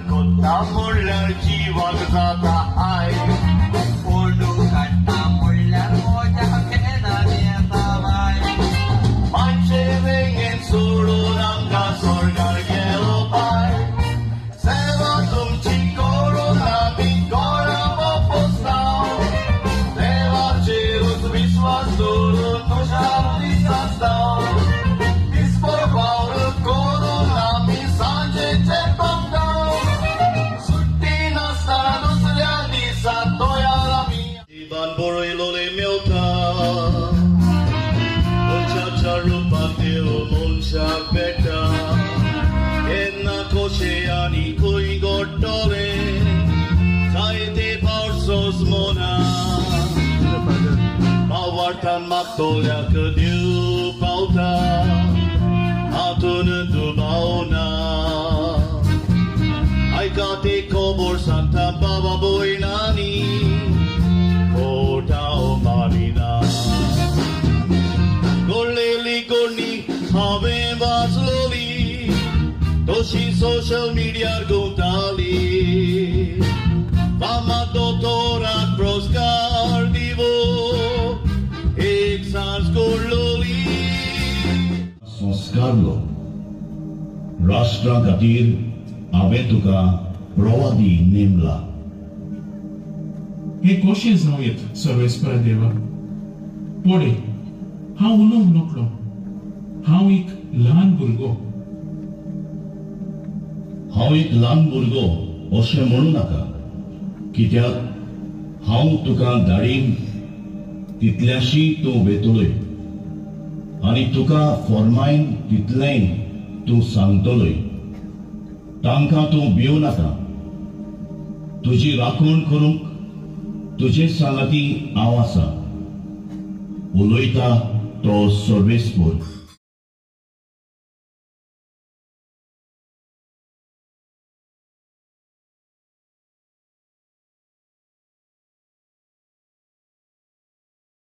Tamular jiwag sa taay. Ulukan tamular mo jaket na niya tabay. Mancheving suru ng kasorgar gelopay. Seva tum chikoro na bigora mo postaw. Seva chirus viswas duru to shabdi sastaw. Ispor baur koro na mi sanje chepam daw. Sutti na sa dusrya di sa toya rami. Iban boroy lole milka. Charupateo monsak beta enna koseani koi gottore saite parsos mona mawartan maktolya kediu pauta atun dubauna aikate kobor santa baba boinani kota marina Goni habe basloli Toshi social media gotali Vama dotora proskar divo Exans gorloli সংস্কারলো রাষ্ট্র খাতির আবেতুকা প্রবাদী নেমলা हे कशें जावं सर्वेस्पर देवा पुढे हांव उलोवंक नकलो हांव एक ल्हान भुरगो हांव एक ल्हान भुरगो अशें म्हणू नाका कित्याक हांव तुका धाडीन तितल्याशी तूं वेतलोय आनी तुका फॉर्मायन तितलें तूं सांगतलोय तांकां तूं भिवू नाका तुजी राखण करूंक तुजे सांगाती हांव आसा उलयता तो सर्वेस्पर